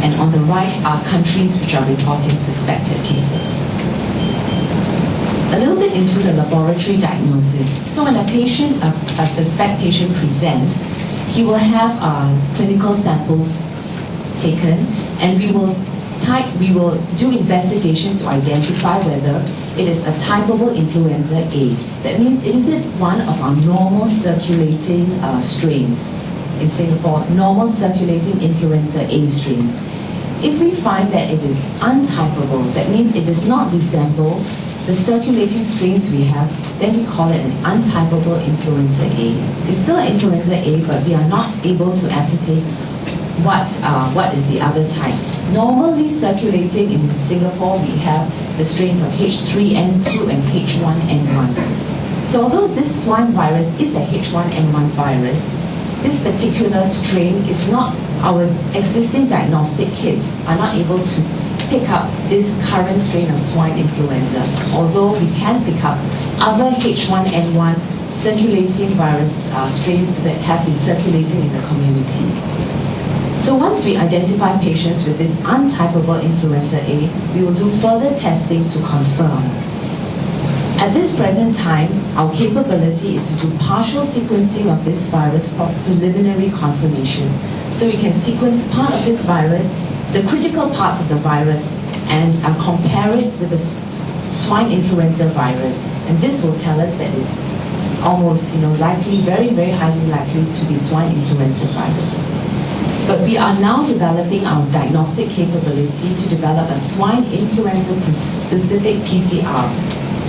And on the right are countries which are reporting suspected cases. A little bit into the laboratory diagnosis. So when a suspect patient presents, he will have clinical samples taken, and we will do investigations to identify whether it is a typable influenza A. That means, is it one of our normal circulating strains in Singapore, normal circulating influenza A strains? If we find that it is untypable, that means it does not resemble the circulating strains we have, then we call it an untypable influenza A. It's still an influenza A, but we are not able to ascertain what is the other types. Normally circulating in Singapore, we have the strains of H3N2 and H1N1. So although this swine virus is a H1N1 virus, this particular strain is not, our existing diagnostic kits are not able to pick up this current strain of swine influenza, although we can pick up other H1N1 circulating virus strains that have been circulating in the community. So once we identify patients with this untypable influenza A, we will do further testing to confirm. At this present time, our capability is to do partial sequencing of this virus for preliminary confirmation. So we can sequence part of this virus, the critical parts of the virus, and compare it with the swine influenza virus. And this will tell us that it's almost, likely, very, very highly likely to be swine influenza virus. But we are now developing our diagnostic capability to develop a swine influenza specific PCR.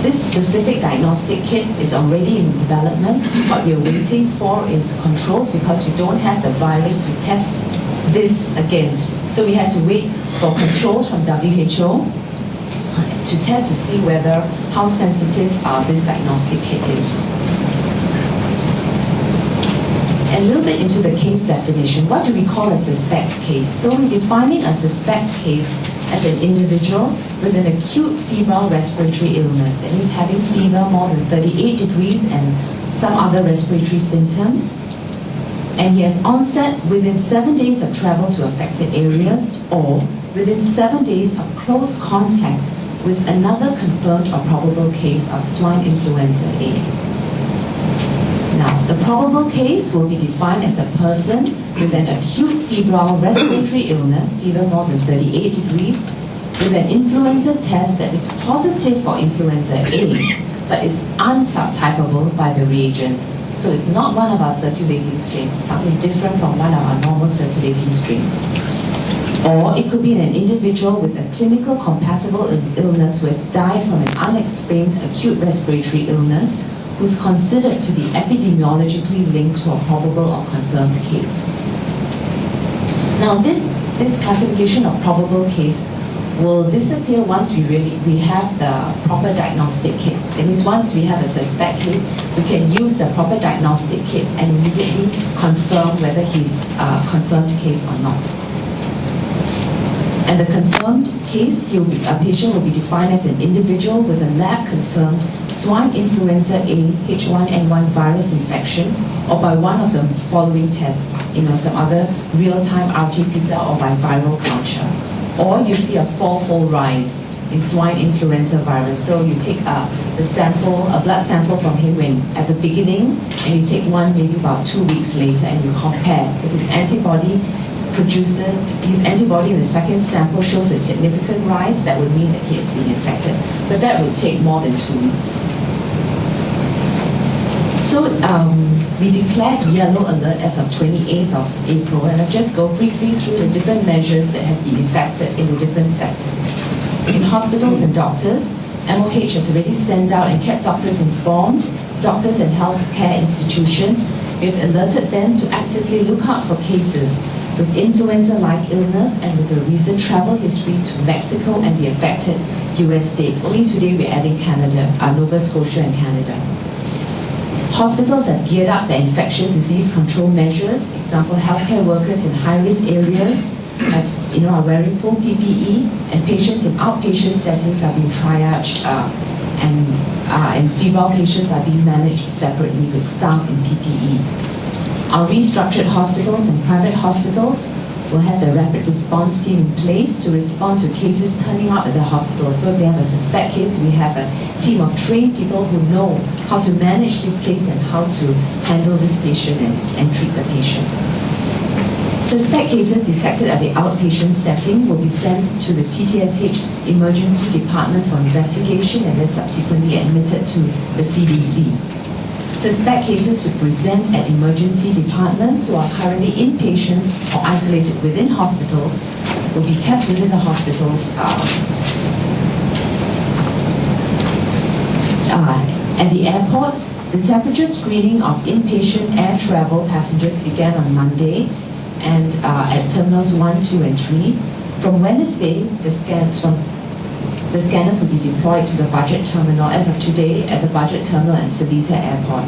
This specific diagnostic kit is already in development. What we're waiting for is controls, because we don't have the virus to test this against. So we have to wait for controls from WHO to test to see how sensitive this diagnostic kit is. A little bit into the case definition. What do we call a suspect case? So we're defining a suspect case as an individual with an acute febrile respiratory illness. That means having fever more than 38 degrees and some other respiratory symptoms. And he has onset within 7 days of travel to affected areas, or within 7 days of close contact with another confirmed or probable case of swine influenza A. Now, the probable case will be defined as a person with an acute febrile respiratory illness, fever more than 38 degrees, with an influenza test that is positive for influenza A, but is unsubtypable by the reagents. So it's not one of our circulating strains, it's something different from one of our normal circulating strains. Or it could be an individual with a clinical compatible illness who has died from an unexplained acute respiratory illness, who's considered to be epidemiologically linked to a probable or confirmed case. Now this classification of probable case will disappear once we have the proper diagnostic kit. That means once we have a suspect case, we can use the proper diagnostic kit and immediately confirm whether he's a confirmed case or not. And the confirmed case, a patient will be defined as an individual with a lab-confirmed swine influenza A H1N1 virus infection, or by one of the following tests, some other real-time RT-PCR or by viral culture. Or you see a fourfold rise in swine influenza virus. So you take a blood sample from him at the beginning, and you take one maybe about 2 weeks later, and you compare. If his antibody in the second sample shows a significant rise, that would mean that he has been infected. But that would take more than 2 weeks. So we declared yellow alert as of 28th of April, and I'll just go briefly through the different measures that have been effected in the different sectors. In hospitals and doctors, MOH has already sent out and kept doctors informed. Doctors and healthcare institutions, we have alerted them to actively look out for cases with influenza-like illness and with a recent travel history to Mexico and the affected US states. Only today we're adding Canada, Nova Scotia and Canada. Hospitals have geared up their infectious disease control measures. Example, healthcare workers in high-risk areas are wearing full PPE, and patients in outpatient settings are being triaged, and febrile patients are being managed separately with staff in PPE. Our restructured hospitals and private hospitals will have the rapid response team in place to respond to cases turning up at the hospital. So if they have a suspect case, we have a team of trained people who know how to manage this case and how to handle this patient and treat the patient. Suspect cases detected at the outpatient setting will be sent to the TTSH emergency department for investigation and then subsequently admitted to the CDC. Suspect cases to present at emergency departments who are currently inpatients or isolated within hospitals will be kept within the hospitals at the airports. The temperature screening of inpatient air travel passengers began on Monday and at terminals 1, 2, and 3. From Wednesday, the scanners will be deployed to the budget terminal as of today at the budget terminal and Seletar Airport.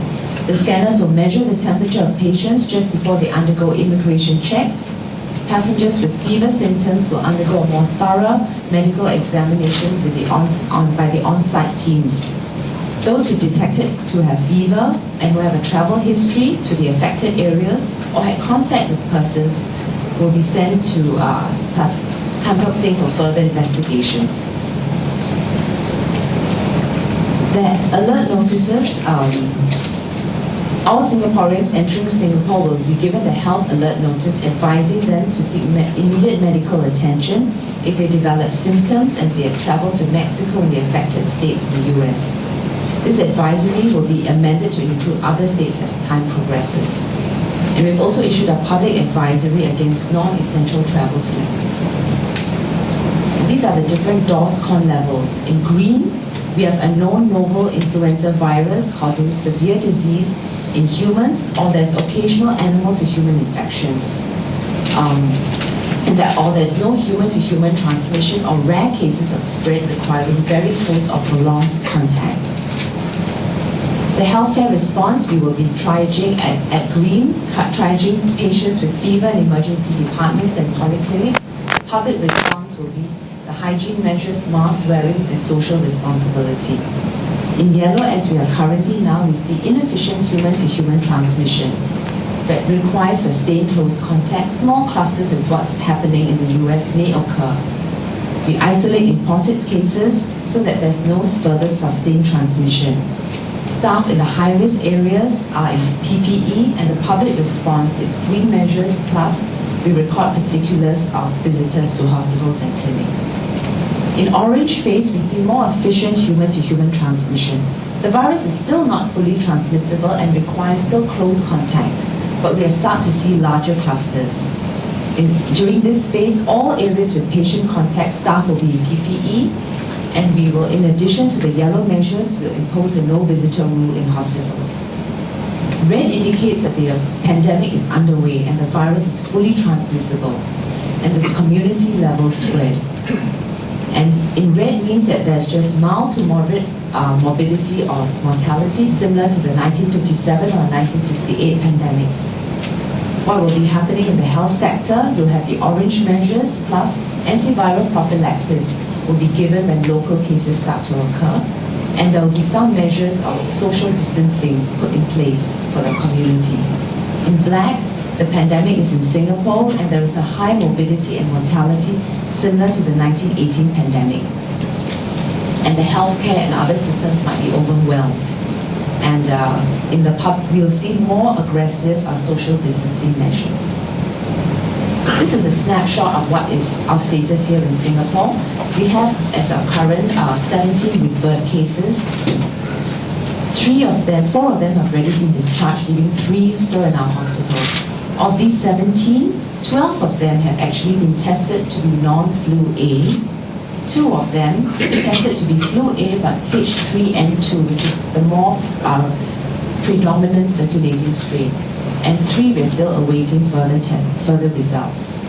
The scanners will measure the temperature of patients just before they undergo immigration checks. Passengers with fever symptoms will undergo a more thorough medical examination by the on-site teams. Those who detected to have fever and who have a travel history to the affected areas or had contact with persons will be sent to Tan Tock Seng for further investigations. The alert notices, all Singaporeans entering Singapore will be given the health alert notice advising them to seek immediate medical attention if they develop symptoms and they have traveled to Mexico and the affected states in the US. This advisory will be amended to include other states as time progresses. And we've also issued a public advisory against non-essential travel to Mexico. And these are the different DORSCON levels. In green, we have a known novel influenza virus causing severe disease in humans, or there's occasional animal-to-human infections. Or there's no human-to-human transmission or rare cases of spread requiring very close or prolonged contact. The healthcare response, we will be triaging at green, triaging patients with fever in emergency departments and polyclinics. Public response will be the hygiene measures, mask wearing, and social responsibility. In yellow, as we are currently now, we see inefficient human-to-human transmission that requires sustained close contact. Small clusters is what's happening in the US may occur. We isolate imported cases so that there's no further sustained transmission. Staff in the high-risk areas are in PPE, and the public response is green measures, plus we record particulars of visitors to hospitals and clinics. In orange phase, we see more efficient human-to-human transmission. The virus is still not fully transmissible and requires still close contact, but we are starting to see larger clusters. During this phase, all areas with patient contact staff will be in PPE, and we will, in addition to the yellow measures, will impose a no-visitor rule in hospitals. Red indicates that the pandemic is underway and the virus is fully transmissible, and this community-level spread. And in red means that there's just mild to moderate morbidity or mortality, similar to the 1957 or 1968 pandemics. What will be happening in the health sector? You'll have the orange measures plus antiviral prophylaxis will be given when local cases start to occur, and there will be some measures of social distancing put in place for the community. In black, the pandemic is in Singapore and there is a high morbidity and mortality similar to the 1918 pandemic. And the healthcare and other systems might be overwhelmed. And we'll see more aggressive social distancing measures. This is a snapshot of what is our status here in Singapore. We have, as of current, 17 referred cases. 4 of them have already been discharged, leaving 3 still in our hospitals. Of these 17, 12 of them have actually been tested to be non-flu A. 2 of them tested to be flu A, but H3N2, which is the more predominant circulating strain. And 3, we're still awaiting further results.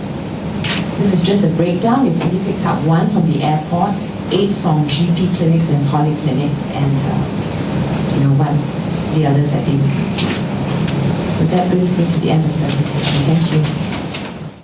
This is just a breakdown. We've only picked up 1 from the airport, 8 from GP clinics and polyclinics, and the others I think we can see. So that brings me to the end of the presentation. Thank you.